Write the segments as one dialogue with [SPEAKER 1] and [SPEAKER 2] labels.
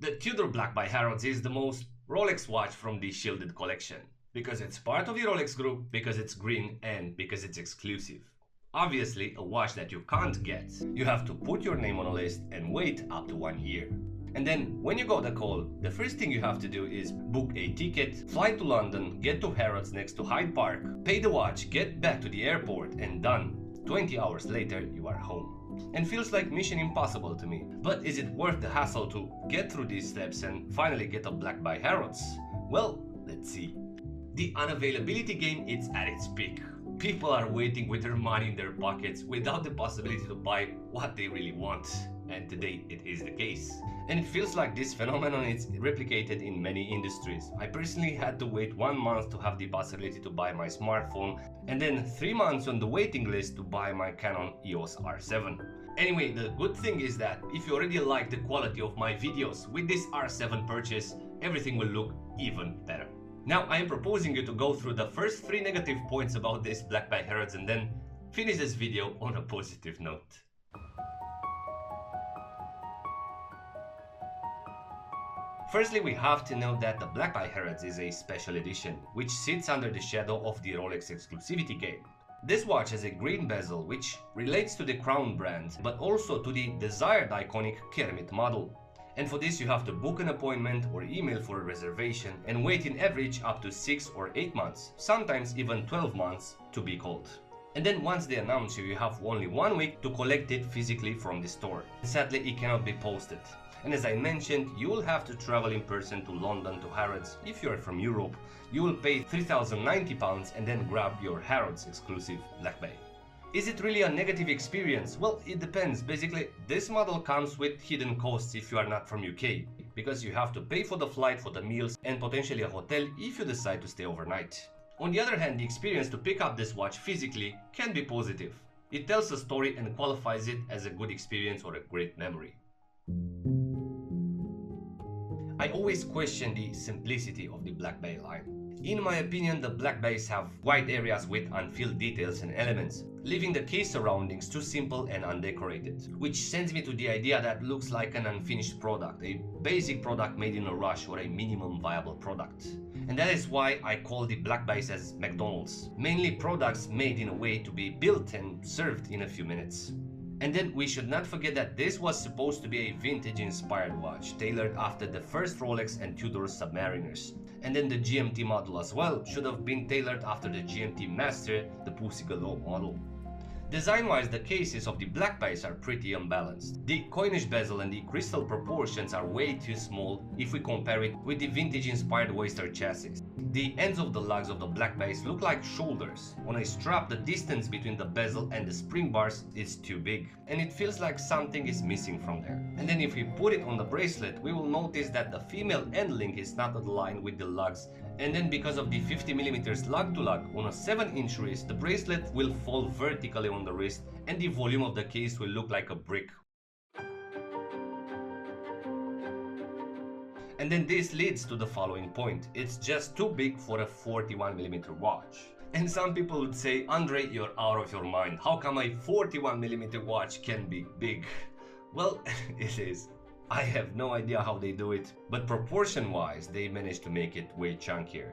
[SPEAKER 1] The Tudor Black Bay Harrods is the most Rolex watch from the shielded collection. Because it's part of the Rolex group, because it's green, and because it's exclusive. Obviously, a watch that you can't get. You have to put your name on a list and wait up to 1 year. And then, when you got a call, the first thing you have to do is book a ticket, fly to London, get to Harrods next to Hyde Park, pay the watch, get back to the airport, and done. 20 hours later, you are home. And feels like mission impossible to me. But is it worth the hassle to get through these steps and finally get a Black Bay Harrods? Well, let's see. The unavailability game is at its peak. People are waiting with their money in their pockets without the possibility to buy what they really want. And today it is the case. And it feels like this phenomenon is replicated in many industries. I personally had to wait 1 month to have the possibility to buy my smartphone, and then 3 months on the waiting list to buy my Canon EOS R7. Anyway, the good thing is that if you already like the quality of my videos, with this R7 purchase, everything will look even better. Now I am proposing you to go through the first 3 negative points about this Black Bay Harrods and then finish this video on a positive note. Firstly, we have to know that the Black Bay Harrods is a special edition, which sits under the shadow of the Rolex exclusivity game. This watch has a green bezel, which relates to the Crown brand, but also to the desired iconic Kermit model. And for this you have to book an appointment or email for a reservation and wait in average up to 6 or 8 months, sometimes even 12 months to be called. And then once they announce you have only 1 week to collect it physically from the store. Sadly, it cannot be posted. And as I mentioned, you will have to travel in person to London to Harrods. If you are from Europe, you will pay £3,090 and then grab your Harrods exclusive Black Bay. Is it really a negative experience? Well, it depends. Basically, this model comes with hidden costs if you are not from UK, because you have to pay for the flight, for the meals, and potentially a hotel if you decide to stay overnight. On the other hand, the experience to pick up this watch physically can be positive. It tells a story and qualifies it as a good experience or a great memory. I always question the simplicity of the Black Bay line. In my opinion, the Black Bays have wide areas with unfilled details and elements, leaving the case surroundings too simple and undecorated, which sends me to the idea that looks like an unfinished product, a basic product made in a rush or a minimum viable product. And that is why I call the Black Bays as McDonald's, mainly products made in a way to be built and served in a few minutes. And then we should not forget that this was supposed to be a vintage-inspired watch, tailored after the first Rolex and Tudor Submariners. And then the GMT model as well should have been tailored after the GMT Master, the Pussy Galore model. Design-wise, the cases of the Black Bays are pretty unbalanced. The coinage bezel and the crystal proportions are way too small if we compare it with the vintage-inspired Oyster chassis. The ends of the lugs of the Black Bays look like shoulders. On a strap, the distance between the bezel and the spring bars is too big, and it feels like something is missing from there. And then if we put it on the bracelet, we will notice that the female end link is not aligned with the lugs. And then because of the 50mm lug to lug on a 7-inch wrist, the bracelet will fall vertically on the wrist and the volume of the case will look like a brick. And then this leads to the following point. It's just too big for a 41mm watch. And some people would say, Andre, you're out of your mind. How come a 41mm watch can be big? Well, it is. I have no idea how they do it, but proportion-wise, they managed to make it way chunkier.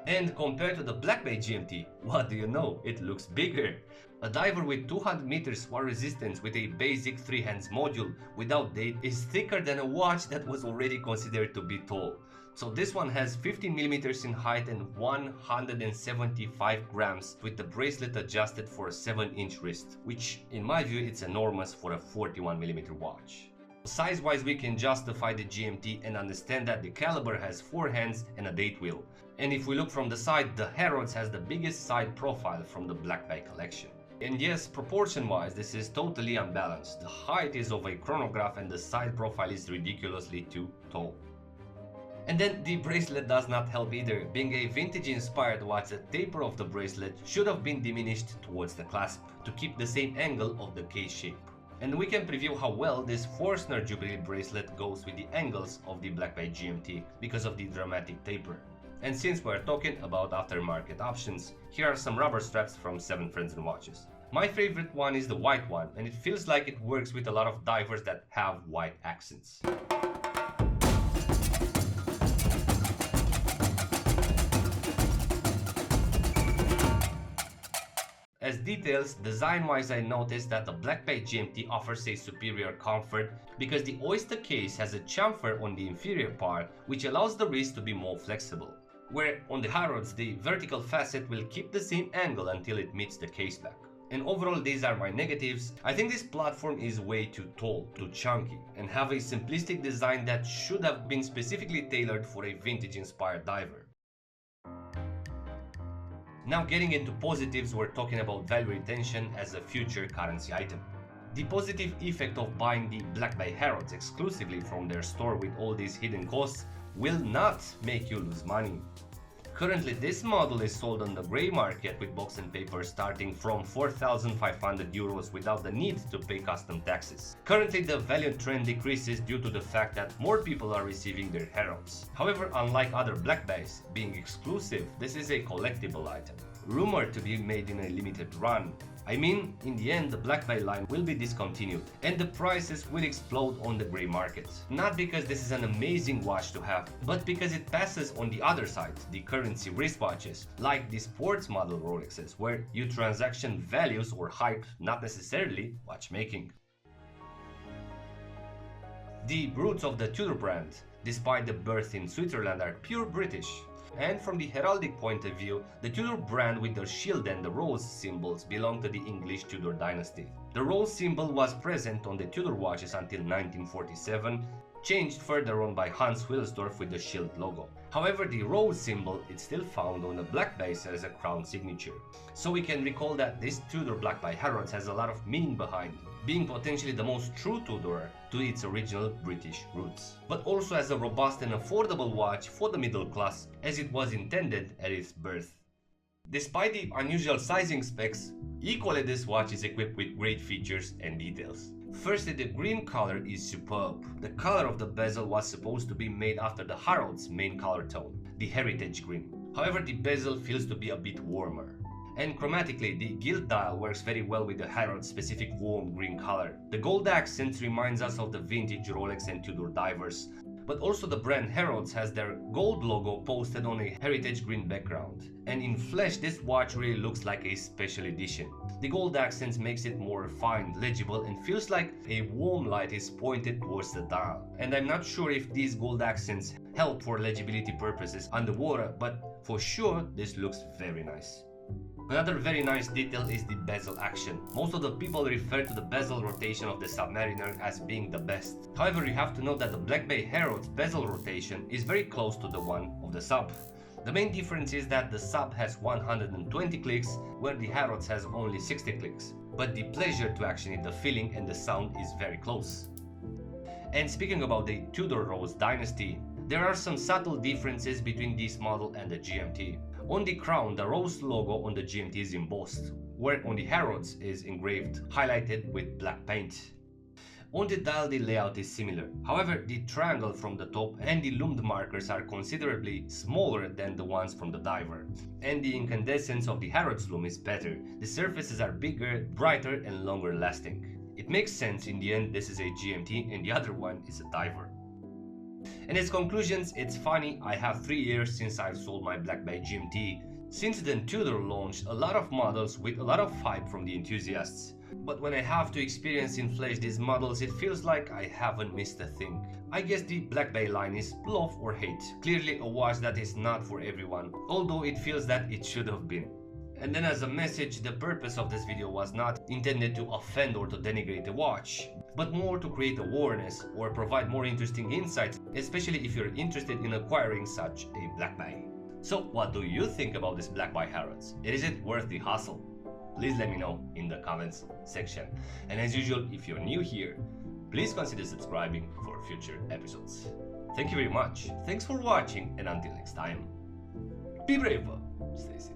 [SPEAKER 1] And compared to the Black Bay GMT, what do you know? It looks bigger. A diver with 200 meters war resistance with a basic 3-hands module without date is thicker than a watch that was already considered to be tall. So this one has 15mm in height and 175 grams with the bracelet adjusted for a 7-inch wrist, which in my view it's enormous for a 41mm watch. Size-wise, we can justify the GMT and understand that the Caliber has 4 hands and a date wheel. And if we look from the side, the Harrods has the biggest side profile from the Black Bay collection. And yes, proportion-wise, this is totally unbalanced. The height is of a chronograph and the side profile is ridiculously too tall. And then the bracelet does not help either. Being a vintage-inspired watch, the taper of the bracelet should have been diminished towards the clasp to keep the same angle of the case shape. And we can preview how well this Forstner Jubilee bracelet goes with the angles of the Black Bay GMT because of the dramatic taper. And since we're talking about aftermarket options, here are some rubber straps from 7 Friends and Watches. My favorite one is the white one, and it feels like it works with a lot of divers that have white accents. with details, design-wise I noticed that the Black Bay GMT offers a superior comfort because the oyster case has a chamfer on the inferior part which allows the wrist to be more flexible, where on the Harrods the vertical facet will keep the same angle until it meets the case back. And overall these are my negatives. I think this platform is way too tall, too chunky, and have a simplistic design that should have been specifically tailored for a vintage-inspired diver. Now getting into positives, we're talking about value retention as a future currency item. The positive effect of buying the Black Bay Harrods exclusively from their store with all these hidden costs will not make you lose money. Currently this model is sold on the grey market with box and paper starting from 4,500 euros without the need to pay custom taxes. Currently the value trend decreases due to the fact that more people are receiving their Harrods. However, unlike other Black Bays being exclusive, this is a collectible item, rumored to be made in a limited run. I mean, in the end the Black Bay line will be discontinued and the prices will explode on the grey market. Not because this is an amazing watch to have, but because it passes on the other side, the currency wristwatches, like the sports model Rolexes, where you transaction values or hype, not necessarily watchmaking. The roots of the Tudor brand, despite the birth in Switzerland, are pure British. And from the heraldic point of view, the Tudor brand with the shield and the rose symbols belong to the English Tudor dynasty. The rose symbol was present on the Tudor watches until 1947, changed further on by Hans Wilsdorf with the shield logo. However, the rose symbol is still found on the Black Bays as a crown signature. So we can recall that this Tudor Black Bay Harrods has a lot of meaning behind, being potentially the most true Tudor to its original British roots, but also as a robust and affordable watch for the middle class as it was intended at its birth. Despite the unusual sizing specs, equally this watch is equipped with great features and details. Firstly, the green color is superb. The color of the bezel was supposed to be made after the Harrods' main color tone, the heritage green. However, the bezel feels to be a bit warmer. And chromatically, the gilt dial works very well with the Harrods' specific warm green color. The gold accents reminds us of the vintage Rolex and Tudor divers, but also the brand Harrods has their gold logo posted on a heritage green background. And in flesh, this watch really looks like a special edition. The gold accents makes it more refined, legible, and feels like a warm light is pointed towards the dial. And I'm not sure if these gold accents help for legibility purposes underwater, but for sure this looks very nice. Another very nice detail is the bezel action. Most of the people refer to the bezel rotation of the Submariner as being the best. However, you have to know that the Black Bay Harrods bezel rotation is very close to the one of the Sub. The main difference is that the Sub has 120 clicks, where the Harrods has only 60 clicks. But the pleasure to action, the feeling and the sound is very close. And speaking about the Tudor Rose dynasty, there are some subtle differences between this model and the GMT. On the crown, the rose logo on the GMT is embossed, where on the Harrods is engraved, highlighted with black paint. On the dial the layout is similar, however the triangle from the top and the lumed markers are considerably smaller than the ones from the diver, and the incandescence of the Harrods lume is better. The surfaces are bigger, brighter and longer lasting. It makes sense in the end this is a GMT and the other one is a diver. And as conclusions, it's funny, I have 3 years since I've sold my Black Bay GMT. Since then Tudor launched a lot of models with a lot of hype from the enthusiasts. But when I have to experience in flesh these models, it feels like I haven't missed a thing. I guess the Black Bay line is love or hate. Clearly a watch that is not for everyone, although it feels that it should have been. And then as a message, the purpose of this video was not intended to offend or to denigrate the watch, but more to create awareness or provide more interesting insights, especially if you're interested in acquiring such a Black Bay. So what do you think about this Black Bay Harrods? Is it worth the hassle? Please let me know in the comments section. And as usual, if you're new here, please consider subscribing for future episodes. Thank you very much, thanks for watching, and until next time, be brave, stay safe.